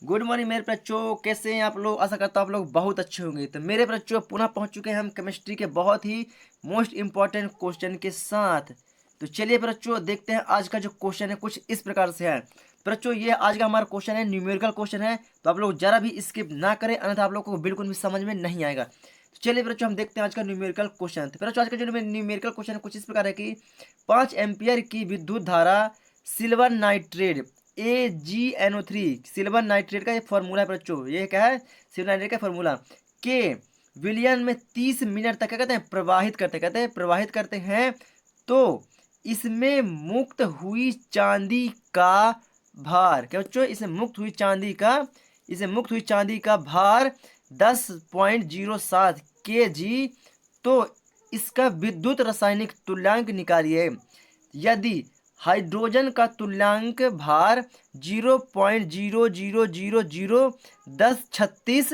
Good morning मेरे बच्चों, कैसे हैं आप लोग। आशा करता हूँ आप लोग बहुत अच्छे होंगे। तो मेरे बच्चों पुनः पहुंच चुके हैं हम केमिस्ट्री के बहुत ही मोस्ट इम्पॉर्टेंट क्वेश्चन के साथ। तो चलिए बच्चों देखते हैं आज का जो क्वेश्चन है कुछ इस प्रकार से है। बच्चों ये आज का हमारा क्वेश्चन है, न्यूमेरिकल क्वेश्चन है, तो आप लोग जरा भी स्किप ना करें, अन्यथा आप लोग को बिल्कुल भी समझ में नहीं आएगा। तो चलिए बच्चों हम देखते हैं आज का न्यूमेरिकल क्वेश्चन। तो बच्चों आज का जो न्यूमेरिकल क्वेश्चन है कुछ इस प्रकार है कि 5 एम्पियर की विद्युत धारा silver nitrate AgNO3 silver nitrate का ये फॉर्मूला है बच्चों। ये क्या है? सिल्वर नाइट्रेट का फॉर्मूला के विलियन में 30 मिनट तक क्या कहते हैं प्रवाहित करते हैं। तो इसमें मुक्त हुई चांदी का भार क्या बच्चों? इसे मुक्त हुई चांदी का भार 10.07 kg। तो इसका विद्युत रासायनिक तुल्यांक निकालिए। यदि हाइड्रोजन का तुल्यांक भार 0.00001036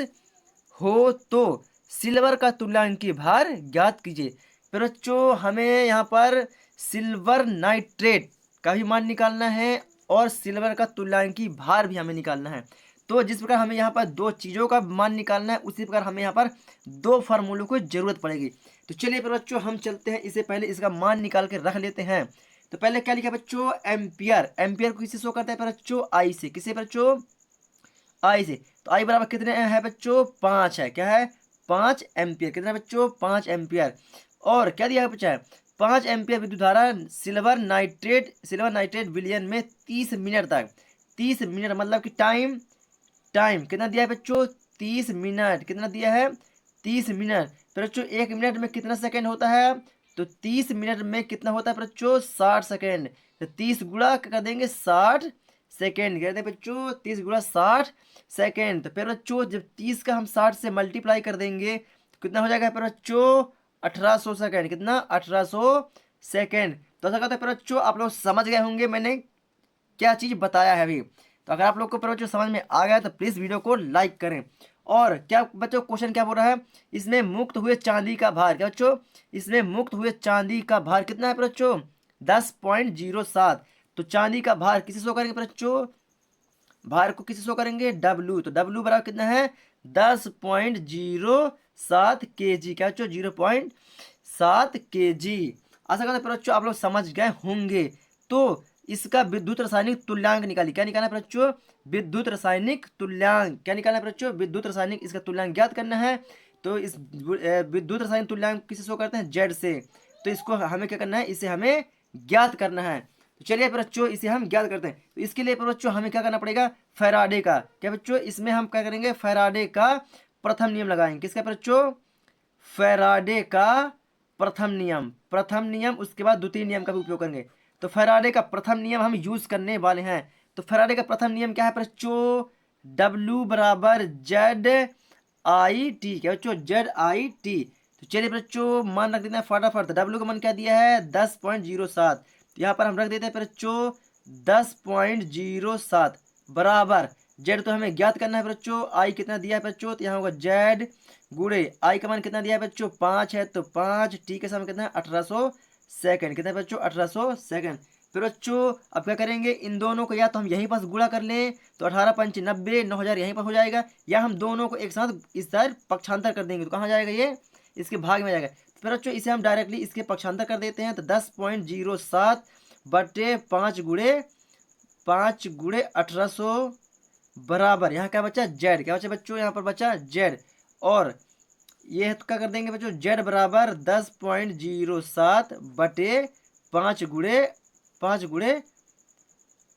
हो तो सिल्वर का तुल्यांकी भार ज्ञात कीजिए। फिर बच्चों हमें यहाँ पर सिल्वर नाइट्रेट का भी मान निकालना है और सिल्वर का तुल्यांकी भार भी हमें निकालना है। तो जिस प्रकार हमें यहाँ पर दो चीज़ों का मान निकालना है, उसी प्रकार हमें यहाँ पर दो फार्मूलों की जरूरत पड़ेगी। तो चलिए फिर बच्चों हम चलते हैं, इससे पहले इसका मान निकाल के रख लेते हैं। तो पहले क्या लिखा बच्चों? एम्पियर। एम्पियर को किससे शो करता है बच्चों? आई से। किसे बच्चों? आई से। तो आई बराबर कितने है बच्चों? 5 है। क्या है? 5 एम्पियर। कितना बच्चों? 5 एम्पियर। और क्या दिया बच्चा है? 5 एम्पियर विद्युत धारा सिल्वर नाइट्रेट विलियन में 30 मिनट तक। 30 मिनट मतलब कि टाइम कितना दिया है बच्चों? 30 मिनट। कितना दिया है? 30 मिनट। तो बच्चों 1 मिनट में कितना सेकंड होता है? तो 30 मिनट में कितना होता है बच्चों? 60 सेकंड। तो 30 गुणा क्या कर देंगे? 60 सेकेंड। कहते हैं बच्चों 30 गुणा 60 सेकेंड। तो फिर बच्चों जब 30 का हम 60 से मल्टीप्लाई कर देंगे तो कितना हो जाएगा फिर बच्चों? 1800 सेकेंड। कितना? 1800 सेकेंड। तो ऐसा कहते हैं फिर बच्चों आप लोग समझ गए होंगे मैंने क्या चीज़ बताया है अभी। तो अगर आप लोग को बच्चों समझ में आ गया तो प्लीज़ वीडियो को लाइक करें। और क्या बच्चों क्वेश्चन क्या बोल रहा है? इसमें मुक्त हुए चांदी का भार क्या बच्चों? इसमें मुक्त हुए चांदी का भार कितना है बच्चों? 10.07। तो चांदी का भार किसे शो करेंगे बच्चों? भार को किसे शो करेंगे? डब्लू। तो डब्लू बराबर कितना है? 10.07 kg। क्या बच्चों? 0.7 kg। आशा करते हैं बच्चों आप लोग समझ गए होंगे। तो इसका विद्युत रासायनिक तुल्यांक निकालिए। क्या निकालना है बच्चों? विद्युत रासायनिक तुल्यांक। क्या निकालना है बच्चों? विद्युत रासायनिक इसका तुल्यांक ज्ञात करना है। तो इस विद्युत रासायनिक तुल्यांक किसे शो करते हैं? जेड से। तो इसको हमें क्या करना है? इसे हमें ज्ञात करना है। तो चलिए बच्चों इसे हम ज्ञात करते हैं। तो इसके लिए बच्चों हमें क्या करना पड़ेगा? फैराडे का। क्या बच्चों? इसमें हम क्या करेंगे? फैराडे का प्रथम नियम लगाएंगे। किसका बच्चों? फैराडे का प्रथम नियम उसके बाद द्वितीय नियम का भी उपयोग करेंगे। तो फैराडे का प्रथम नियम हम यूज करने वाले हैं। तो फैराडे का प्रथम नियम क्या है बच्चों? डब्ल्यू बराबर जेड आई टी। क्या बच्चों? Z I T. तो चलिए बच्चों मान रख देते हैं फटाफट। डब्ल्यू का मान क्या दिया है? 10.07। यहाँ पर हम रख देते हैं बच्चों 10.07 बराबर जेड। तो हमें ज्ञात करना है बच्चों। आई कितना दिया है बच्चों? तो यहाँ होगा जेड गुड़े आई का मान कितना दिया है बच्चों? 5 है। तो 5 टी के समय कितना है? 1800 सेकंड। कितना है बच्चों? 1800 सेकंड। फिर बच्चों अब क्या करेंगे? इन दोनों को या तो हम यहीं पास गुणा कर लें तो 18 पंच 90, 9000 यहीं पर हो जाएगा, या हम दोनों को एक साथ इस तरह पक्षांतर कर देंगे तो कहाँ जाएगा? ये इसके भाग में जाएगा। फिर बच्चों इसे हम डायरेक्टली इसके पक्षांतर कर देते हैं। तो 10.07 बटे 5 गुड़े 1800 बराबर यहाँ क्या बचा? जेड। क्या बचा बच्चों? यहाँ पर बचा जेड। और ये तो क्या कर देंगे बच्चों? जेड बराबर 10.07 बटे 5 गुड़े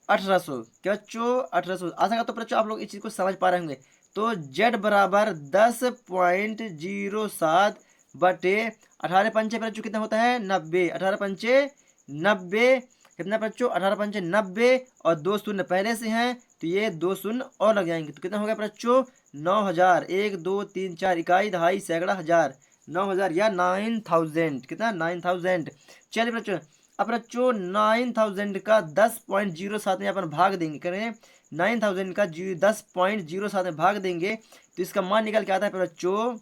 1800। क्या बच्चों? 1800। आशा करता हूँ बच्चों आप लोग इस चीज़ को समझ पा रहे होंगे। तो जेड बराबर 10.07 बटे 18 पंचे बच्चों कितना होता है? 90। 18 पंचे 90। कितना बच्चों? 18 पंचे 90 और 2 शून्य पहले से हैं तो ये 2 शून्य और लग जाएंगे। तो कितना हो गया बच्चों? 9000। 1 2 3 4 इकाई दहाई सैकड़ा हजार। 9000 या 9000। कितना? 9000। चलिए बच्चों अब बच्चों 9000 का 10.07 में अपन भाग देंगे। करें 9000 का 10.07 में भाग देंगे तो इसका मान निकल के आता है बच्चों।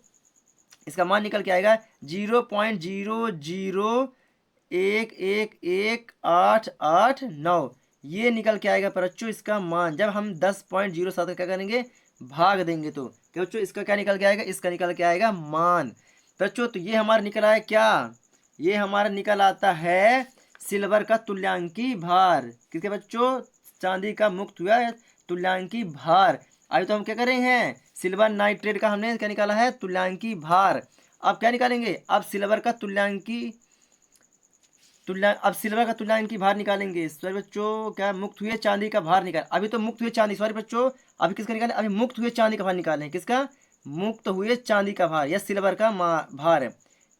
इसका मान निकल के आएगा 0.00111889। ये निकल के आएगा पर बच्चों इसका मान। जब हम 10.07 का क्या करेंगे, भाग देंगे, तो क्या बच्चों इसका क्या निकल के आएगा, इसका निकल के आएगा मान। बच्चों तो ये हमारा निकल आया क्या, ये हमारा निकल आता है सिल्वर का तुल्यांकी भार। किसके बच्चों, चांदी का मुक्त हुआ तुल्यांकी भार। अभी तो हम क्या कर रहे हैं, सिल्वर नाइट्रेट का हमने क्या निकाला है, तुल्यांकी भार। अब क्या निकालेंगे, अब सिल्वर का अब सिल्वर का तुल्यांकी भार निकालेंगे। सॉरी बच्चों, क्या मुक्त हुए चांदी का भार निकाल, अभी तो मुक्त हुए चांदी, सॉरी बच्चों, अभी किसका निकाले, अभी मुक्त हुए चांदी का भार निकालें। किसका, मुक्त हुए चांदी का भार या सिल्वर का भार है,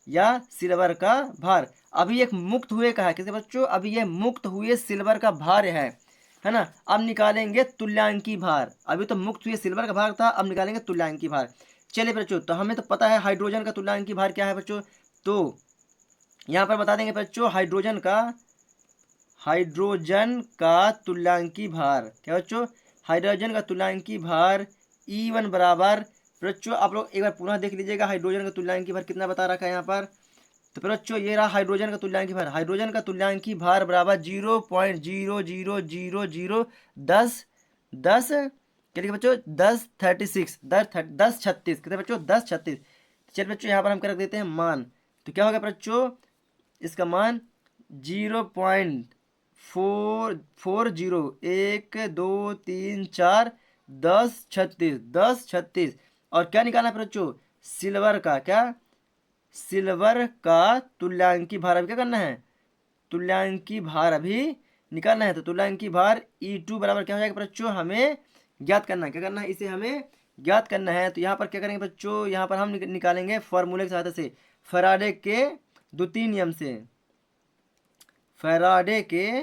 या सिल्वर का भार। अभी एक मुक्त हुए का है, किसके बच्चों, अभी ये मुक्त हुए सिल्वर का भार है ना। अब निकालेंगे तुल्यांकी भार। अभी तो मुक्त हुए सिल्वर का भार था, अब निकालेंगे तुल्यांकी भार। चलिए बच्चों, तो हमें तो पता है हाइड्रोजन का तुल्यांकी भार क्या है बच्चों, तो यहाँ पर बता देंगे बच्चों, हाइड्रोजन का तुल्यांकी भार क्या बच्चों, हाइड्रोजन का तुल्यांकी भार E1 बराबर। बच्चों आप लोग एक बार पुनः देख लीजिएगा हाइड्रोजन का तुल्यांकी भार कितना बता रखा है यहाँ पर। तो बच्चों ये रहा हाइड्रोजन का तुल्यांकी भार। हाइड्रोजन का तुल्यांकी भार बराबर 0.00010 क्या लिखे बच्चों, 1036 1036 कितने बच्चों, 1036। चलिए बच्चों यहाँ पर हम कर देते हैं मान। तो क्या होगा बच्चों, इसका मान 0.440 1 2 3 4 1036 और क्या निकालना है बच्चों, सिल्वर का, क्या सिल्वर का तुल्यांकी भार अभी क्या करना है, तुल्यांकी भार अभी निकालना है। तो तुल्यांकी भार E2 बराबर क्या हो जाएगा बच्चों, हमें ज्ञात करना है, क्या करना है, इसे हमें ज्ञात करना है। तो यहाँ पर क्या करेंगे बच्चों, यहाँ पर हम निकालेंगे फॉर्मूले की सहायता से, फैराडे के द्वितीय नियम से। फैराडे के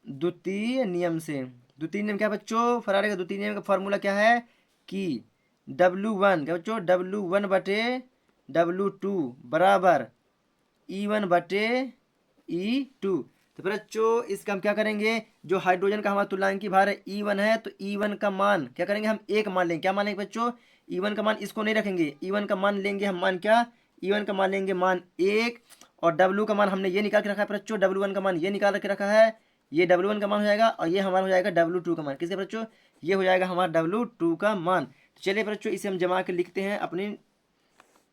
द्वितीय नियम से, द्वितीय नियम क्या बच्चों, फैराडे का द्वितीय नियम का फॉर्मूला क्या है कि W1 क्या बच्चों, W1 बटे W2 बराबर E1 बटे E2। तो बच्चों इसका हम क्या करेंगे, जो हाइड्रोजन का हमारा तुल्यांकी भार है E1 है, तो E1 का मान क्या करेंगे, हम एक मान लेंगे। क्या मान लेंगे बच्चों, E1 का मान इसको नहीं रखेंगे, E1 का मान लेंगे हम, मान क्या, E1 का मान लेंगे मान 1। और W का मान हमने ये निकाल के रखा है बच्चों, W1 का मान ये निकाल के रखा है, ये W1 का मान हो जाएगा और ये हमारा हो जाएगा W2 का मान। किसके बच्चों, ये हो जाएगा हमारा W2 का मान। तो चलिए बच्चों इसे हम जमा के लिखते हैं अपनी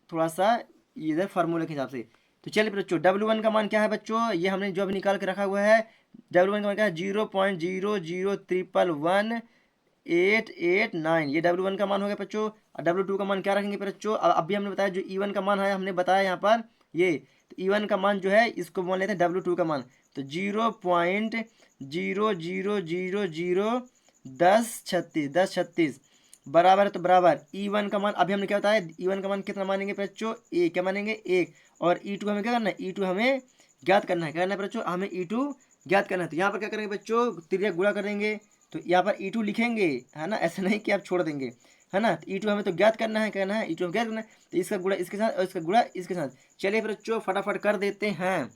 थोड़ा सा इधर फार्मूले के हिसाब से। तो चलिए बच्चों W1 का मान क्या है बच्चों, ये हमने जो अभी निकाल के रखा हुआ है, W1 का मान क्या है 0.003118889, ये W1 का मान हो गया बच्चों। और W2 का मान क्या रखेंगे बच्चों, अभी हमने बताया जो E1 का मान है हमने बताया यहाँ पर ये, तो E1 का मान जो है इसको मान लेते हैं W2 का मान। तो 0.0001036 बराबर है, तो बराबर E1 का मान अभी हमने क्या बताया, E1 का मान कितना मानेंगे बच्चों, ए क्या मानेंगे 1। और E2 हमें क्या करना है, E2 हमें ज्ञात करना है, क्या करना है बच्चों, हमें E2 ज्ञात करना है। तो यहाँ पर क्या करेंगे बच्चों, तिर्यक गुणा करेंगे, तो यहाँ पर E2 लिखेंगे, है ना, ऐसा नहीं कि आप छोड़ देंगे, है ना। तो E2 हमें तो ज्ञात करना है, कहना है E2 ज्ञात करना है, तो इसका गुणा इसके साथ और इसका गुणा इसके साथ। चलिए बच्चों फटाफट कर देते हैं।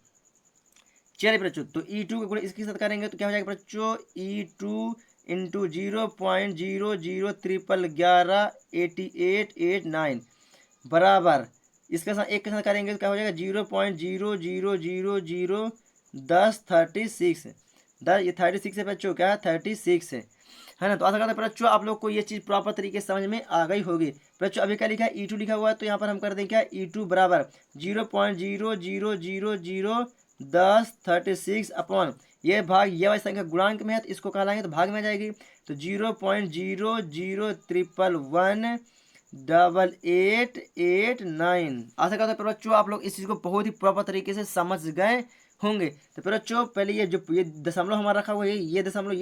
चलिए बच्चों, तो E2 का गुणा इसके साथ करेंगे तो क्या हो जाएगा बच्चों, E2 इंटू 0.003118889 बराबर, इसके साथ एक के साथ करेंगे तो क्या हो जाएगा 0.0001036 ये 36 है बच्चों, क्या है 36 है ना। तो आशा करते हैं बच्चों आप लोग को ये चीज़ प्रॉपर तरीके से समझ में आ गई होगी। बच्चों अभी क्या लिखा है, E2 लिखा हुआ है, तो यहाँ पर हम कर दें क्या, E2 बराबर 0.0001036 अपॉन ये भाग ये वाली संख्या गुणांक में है तो इसको कहलाएंगे तो भाग में आ जाएगी। तो 0.003118889। आशा करता हूँ बच्चों आप लोग इस चीज़ को बहुत ही प्रॉपर तरीके से समझ गए होंगे। तो बच्चों पहले ये जो ये दशमलव हमारा रखा हुआ है, ये दशमलव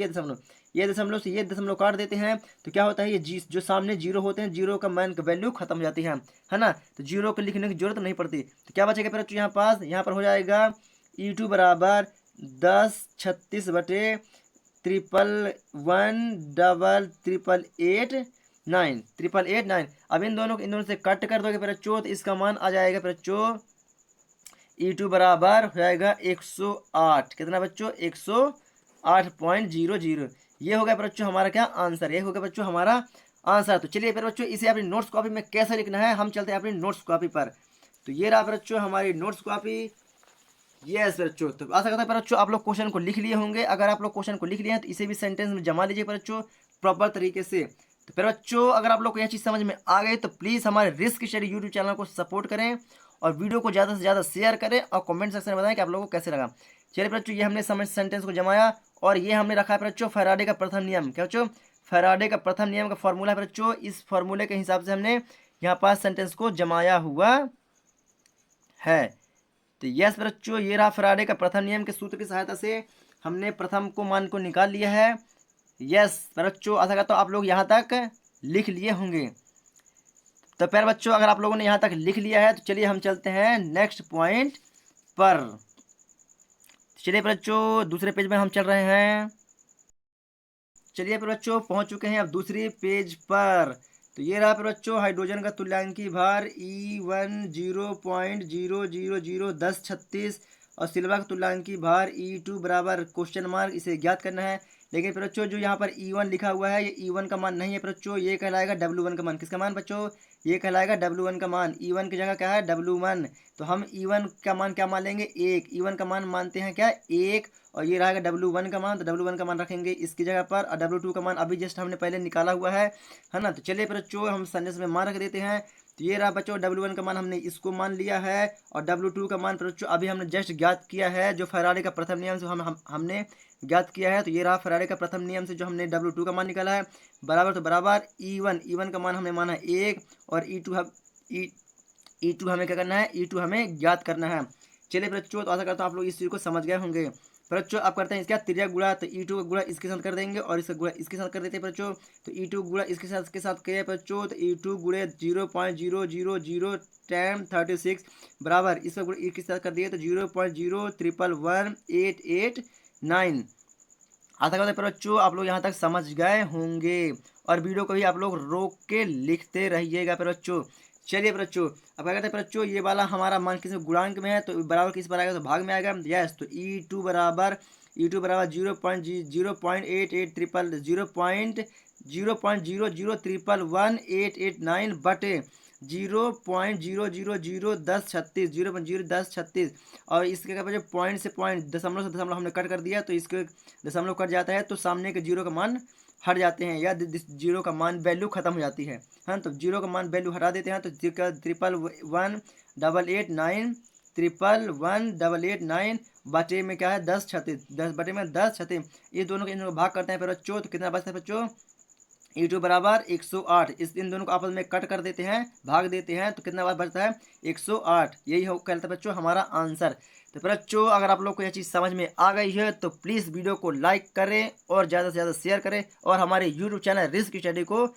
से ये दशमलव काट देते हैं तो क्या होता है, ये जो सामने जीरो होते हैं, जीरो का मान का वैल्यू खत्म हो जाती है ना। तो जीरो को लिखने की जरूरत नहीं पड़ती। तो क्या बचेगा बच्चों यहाँ पास, यहाँ पर हो जाएगा E2 बराबर 1036 बटे 1118889। अब इन दोनों से कट कर दोगे बच्चों तो इसका मान आ जाएगा बच्चों E2 बराबर हो जाएगा 108। कितना बच्चों, 108.00। ये हो गया बच्चों हमारा क्या आंसर, ये हो गया बच्चों हमारा आंसर। तो चलिए फिर बच्चों इसे अपनी नोट्स कॉपी में कैसे लिखना है हम चलते हैं अपनी नोट्स कॉपी पर। तो ये रहा बच्चों हमारी नोट्स कॉपी। यस बच्चों, तो आशा करता है बच्चों आप लोग क्वेश्चन को लिख लिए होंगे। अगर आप लोग क्वेश्चन को लिख लिए हैं तो इसे भी सेंटेंस में जमा लीजिए बच्चों प्रॉपर तरीके से। तो फिर बच्चों अगर आप लोग को यह चीज़ समझ में आ गई तो प्लीज़ हमारे रिस्क स्टडी यूट्यूब चैनल को सपोर्ट करें और वीडियो को ज़्यादा से ज़्यादा शेयर करें और कमेंट सेक्शन में बताएं कि आप लोगों को कैसे लगा। चलिए बच्चों, ये हमने समझ सेंटेंस को जमाया और ये हमने रखा है बच्चों फैराडे का प्रथम नियम। क्या बच्चों? फैराडे का प्रथम नियम का फॉर्मूला है बच्चों। इस फॉर्मूले के हिसाब से हमने यहाँ पास सेंटेंस को जमाया हुआ है। तो यस बच्चों, ये रहा फैराडे का प्रथम नियम के सूत्र की सहायता से हमने प्रथम को मान को निकाल लिया है। यस बच्चों, आशा करता हूँ आप लोग यहाँ तक लिख लिए होंगे। तो फिर बच्चों अगर आप लोगों ने यहाँ तक लिख लिया है तो चलिए हम चलते हैं नेक्स्ट पॉइंट पर। चलिए बच्चों दूसरे पेज में हम चल रहे हैं। चलिए फिर बच्चों पहुँच चुके हैं अब दूसरे पेज पर। तो ये रहा फिर बच्चों हाइड्रोजन का तुल्यांकी भार E1 0.0001036 और सिल्वर का तुल्यांकी भार E2 बराबर क्वेश्चन मार्क, इसे ज्ञात करना है। लेकिन फिर बच्चों जो यहाँ पर E1 लिखा हुआ है ये E1 का मान नहीं है बच्चों, ये कहलाएगा W1 का मान। किसका मान बच्चों? ये कहलाएगा W1 का मान। E1 की जगह क्या है? W1। तो हम E1 का मान क्या मान लेंगे? 1। E1 का मान मानते हैं क्या? 1। और ये रहेगा W1 का मान, तो W1 का मान रखेंगे इसकी जगह पर और W2 का मान अभी जस्ट हमने पहले निकाला हुआ है ना। तो चलिए बच्चों हम सेंटेंस में मान रख देते हैं। तो ये रहा बच्चों W1 का मान, हमने इसको मान लिया है और W2 का मान बच्चों अभी हमने जस्ट ज्ञात किया है जो फैराडे का प्रथम नियम से हमने ज्ञात किया है। तो ये रहा फैराडे का प्रथम नियम से जो हमने W2 का मान निकाला है बराबर, तो बराबर E1 का मान हमने माना 1 और E2 हमें क्या करना है? E2 हमें ज्ञात करना है। चलिए बच्चों, तो आशा करता हूँ आप लोग इस चीज़ को समझ गए होंगे। बच्चों आप करते हैं इसका त्रिज्या गुणा, तो E2 का गुणा इसके साथ कर देंगे और इसका गुणा इसके साथ कर देते हैं बच्चों। तो E2 गुणा इसके साथ किया बच्चों, तो E2 गुणे 0.0001036 बराबर इसका गुणा इसके साथ कर दिए तो 0.0111889। आशा करते हैं बच्चों आप लोग यहाँ तक समझ गए होंगे और वीडियो को भी आप लोग रोक के लिखते रहिएगा बच्चों। चलिए बच्चों अब क्या कहते हैं बच्चों, ये वाला हमारा मान किस गुणांक में है तो बराबर किस पर आएगा? तो भाग में आएगा। यस, तो E2 बराबर 0.000118889 बटे 0.0001036 0.01036 और इसके क्या बचे पॉइंट से पॉइंट दशमलव से दशमलव हमने कट कर दिया तो इसके दशमलव कट जाता है तो सामने के जीरो का मान हट जाते हैं या जीरो का मान वैल्यू खत्म हो जाती है। हाँ, तो जीरो का मान वैल्यू हटा देते हैं तो 311,889 बटे में क्या है 1036 10 बटे में 1036 ये दोनों के इन दोनों भाग करते हैं फिर बच्चों तो कितना बचता है बच्चों? E2 बराबर 108। इस इन दोनों को आपस में कट कर देते हैं, भाग देते हैं तो कितना बार बचता है? 108। यही हो कहता है बच्चों हमारा आंसर। तो बच्चों अगर आप लोग को यह चीज़ समझ में आ गई है तो प्लीज़ वीडियो को लाइक करें और ज़्यादा से ज़्यादा शेयर करें और हमारे यूट्यूब चैनल रिस्क स्टडी को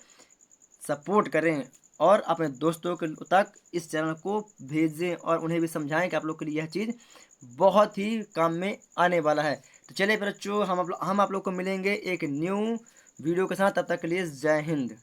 सपोर्ट करें और अपने दोस्तों के तक इस चैनल को भेजें और उन्हें भी समझाएं कि आप लोग के लिए यह चीज़ बहुत ही काम में आने वाला है। तो चलिए बच्चों हम आप लोग को मिलेंगे एक न्यू वीडियो के साथ, तब तक के लिए जय हिंद।